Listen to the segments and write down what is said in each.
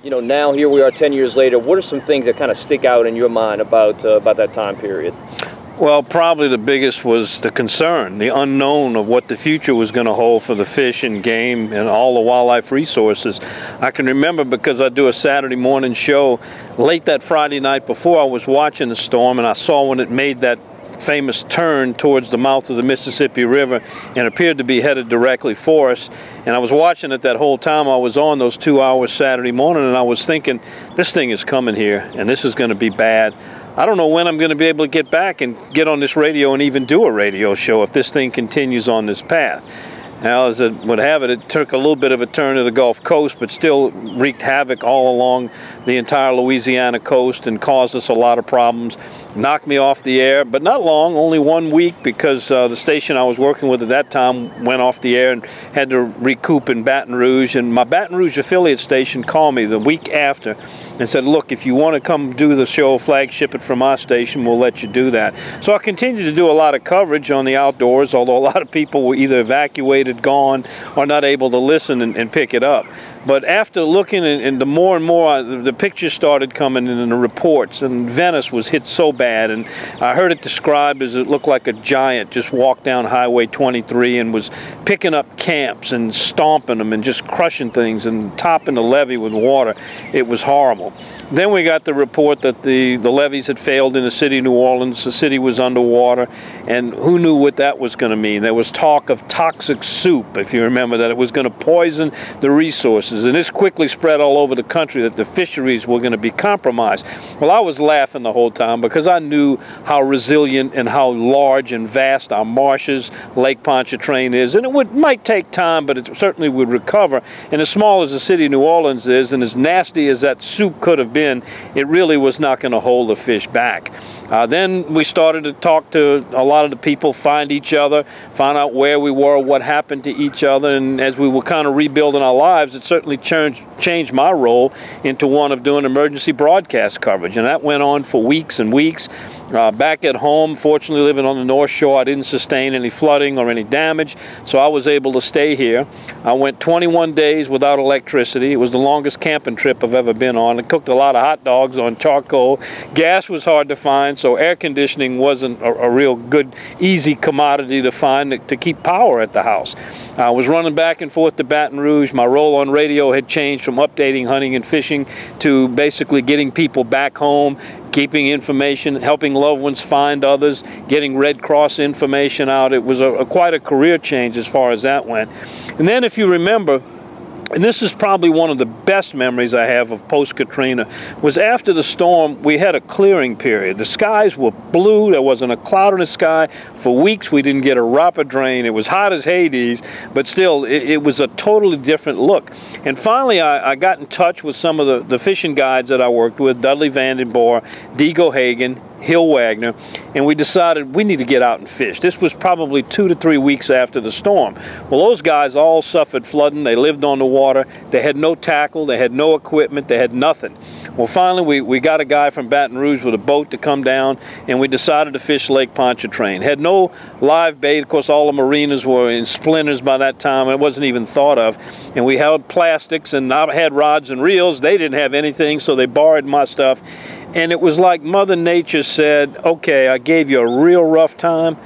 You know, now here we are 10 years later. What are some things that kind of stick out in your mind about that time period? Well, probably the biggest was the concern, the unknown of what the future was going to hold for the fish and game and all the wildlife resources. I can remember, because I do a Saturday morning show, late that Friday night before, I was watching the storm, and I saw when it made that famous turn towards the mouth of the Mississippi River and appeared to be headed directly for us. And I was watching it that whole time I was on those 2 hours Saturday morning, and I was thinking, this thing is coming here, and this is going to be bad. I don't know when I'm going to be able to get back and get on this radio and even do a radio show if this thing continues on this path. Now, as it would have it, it took a little bit of a turn to the Gulf Coast, but still wreaked havoc all along the entire Louisiana coast and caused us a lot of problems. Knocked me off the air, but not long, only 1 week, because the station I was working with at that time went off the air and had to recoup in Baton Rouge. And my Baton Rouge affiliate station called me the week after and said, look, if you want to come do the show, flagship it from our station, we'll let you do that. So I continued to do a lot of coverage on the outdoors, although a lot of people were either evacuated, gone, or not able to listen and pick it up. But after looking, and the more and more the pictures started coming in and the reports, and Venice was hit so bad, and I heard it described as it looked like a giant just walked down Highway 23 and was picking up camps and stomping them and just crushing things and topping the levee with water. It was horrible. Then we got the report that the levees had failed in the city of New Orleans. The city was underwater, and who knew what that was going to mean? There was talk of toxic soup, if you remember, that it was going to poison the resources. And this quickly spread all over the country that the fisheries were going to be compromised. Well, I was laughing the whole time because I knew how resilient and how large and vast our marshes, Lake Pontchartrain is. And it might take time, but it certainly would recover. And as small as the city of New Orleans is, and as nasty as that soup could have been, it really was not going to hold the fish back. Then we started to talk to a lot of the people, find each other, find out where we were, what happened to each other, and as we were kind of rebuilding our lives, it certainly changed my role into one of doing emergency broadcast coverage, and that went on for weeks and weeks. Back at home, fortunately living on the North Shore, I didn't sustain any flooding or any damage, so I was able to stay here. I went 21 days without electricity. It was the longest camping trip I've ever been on. I cooked a lot of hot dogs on charcoal. Gas was hard to find, so air conditioning wasn't a real good, easy commodity to find to keep power at the house. I was running back and forth to Baton Rouge. My role on radio had changed from updating hunting and fishing to basically getting people back home, keeping information, helping loved ones find others, getting Red Cross information out. It was quite a career change as far as that went. And then, if you remember, and this is probably one of the best memories I have of post-Katrina, was after the storm, we had a clearing period. The skies were blue. There wasn't a cloud in the sky. For weeks, we didn't get a drop of rain. It was hot as Hades, but still, it was a totally different look. And finally, I got in touch with some of the fishing guides that I worked with, Dudley Vandenborre, Diego Hagen, Hill Wagner, and we decided we need to get out and fish. This was probably 2 to 3 weeks after the storm. Well, those guys all suffered flooding. They lived on the water. They had no tackle. They had no equipment. They had nothing. Well, finally, we got a guy from Baton Rouge with a boat to come down, and we decided to fish Lake Pontchartrain. Had no live bait. Of course, all the marinas were in splinters by that time. It wasn't even thought of. And we held plastics, and I had rods and reels. They didn't have anything, so they borrowed my stuff. And it was like Mother Nature said, okay, I gave you a real rough time,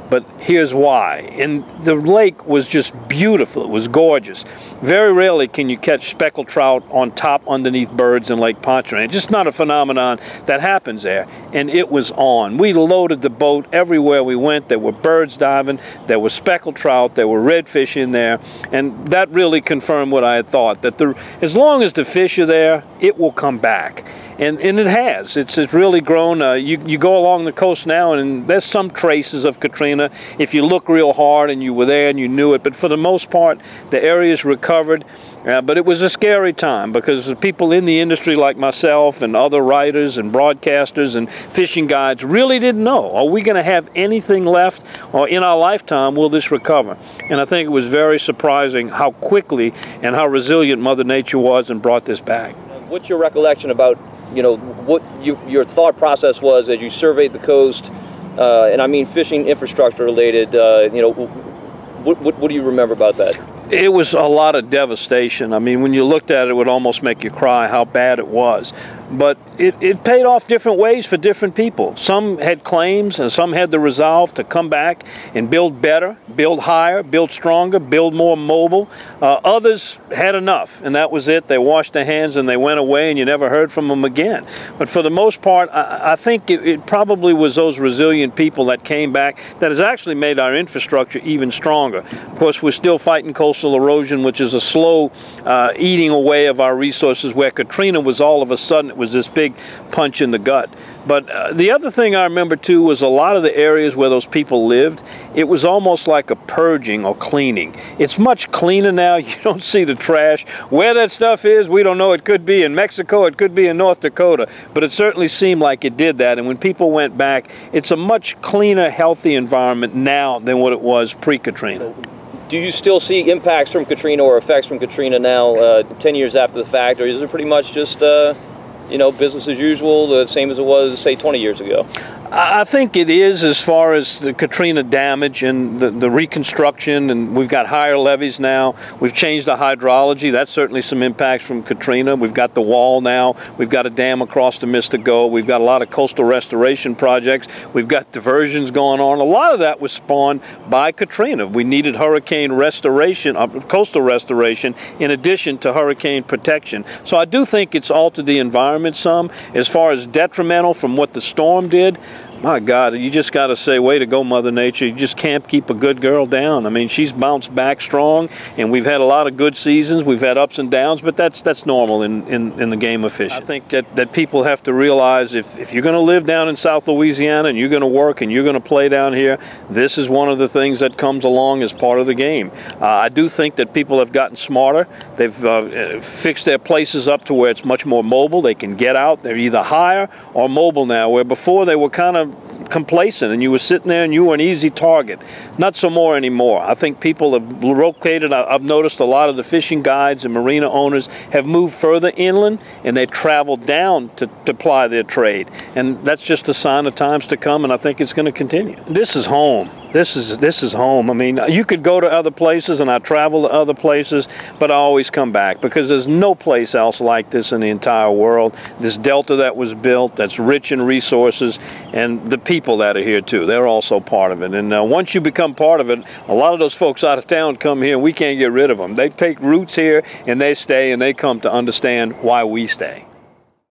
but here's why. And the lake was just beautiful. It was gorgeous. Very rarely can you catch speckled trout on top underneath birds in Lake Pontchartrain. It's just not a phenomenon that happens there. And it was on. We loaded the boat everywhere we went. There were birds diving. There were speckled trout. There were redfish in there. And that really confirmed what I had thought, that as long as the fish are there, it will come back. And it has. It's really grown. You go along the coast now, and there's some traces of Katrina if you look real hard and you were there and you knew it. But for the most part, the area's recovered. But it was a scary time because the people in the industry like myself and other writers and broadcasters and fishing guides really didn't know, are we going to have anything left, or in our lifetime will this recover? And I think it was very surprising how quickly and how resilient Mother Nature was and brought this back. What's your recollection about, you know, what your thought process was as you surveyed the coast, and I mean fishing infrastructure related, you know, what do you remember about that? It was a lot of devastation. I mean, when you looked at it, it would almost make you cry how bad it was. But it paid off different ways for different people. Some had claims and some had the resolve to come back and build better, build higher, build stronger, build more mobile. Others had enough, and that was it. They washed their hands and they went away, and you never heard from them again. But for the most part, I think it probably was those resilient people that came back that has actually made our infrastructure even stronger. Of course, we're still fighting coastal erosion, which is a slow eating away of our resources, where Katrina was all of a sudden, it was this big punch in the gut. But the other thing I remember too was a lot of the areas where those people lived, it was almost like a purging or cleaning. It's much cleaner now. You don't see the trash. Where that stuff is, we don't know. It could be in Mexico, it could be in North Dakota, but it certainly seemed like it did that. And when people went back, it's a much cleaner, healthy environment now than what it was pre-Katrina. Do you still see impacts from Katrina or effects from Katrina now, 10 years after the fact, or is it pretty much just you know, business as usual, the same as it was, say, 20 years ago? I think it is, as far as the Katrina damage and the reconstruction, and we've got higher levees now. We've changed the hydrology. That's certainly some impacts from Katrina. We've got the wall now. We've got a dam across the Mystico. We've got a lot of coastal restoration projects. We've got diversions going on. A lot of that was spawned by Katrina. We needed hurricane restoration, coastal restoration, in addition to hurricane protection. So I do think it's altered the environment some. As far as detrimental from what the storm did, my God, you just got to say, way to go, Mother Nature. You just can't keep a good girl down. I mean, she's bounced back strong, and we've had a lot of good seasons. We've had ups and downs, but that's normal in the game of fishing. I think that people have to realize if you're going to live down in South Louisiana and you're going to work and you're going to play down here, this is one of the things that comes along as part of the game. I do think that people have gotten smarter. They've fixed their places up to where it's much more mobile. They can get out. They're either higher or mobile now, where before they were kind of complacent and you were sitting there and you were an easy target. Not so more anymore. I think people have located. I've noticed a lot of the fishing guides and marina owners have moved further inland, and they traveled down to ply their trade. And that's just a sign of times to come, and I think it's going to continue. This is home. This is home. I mean, you could go to other places, and I travel to other places, but I always come back because there's no place else like this in the entire world. This delta that was built, that's rich in resources, and the people that are here too, they're also part of it. And once you become part of it, a lot of those folks out of town come here, and we can't get rid of them. They take roots here, and they stay, and they come to understand why we stay.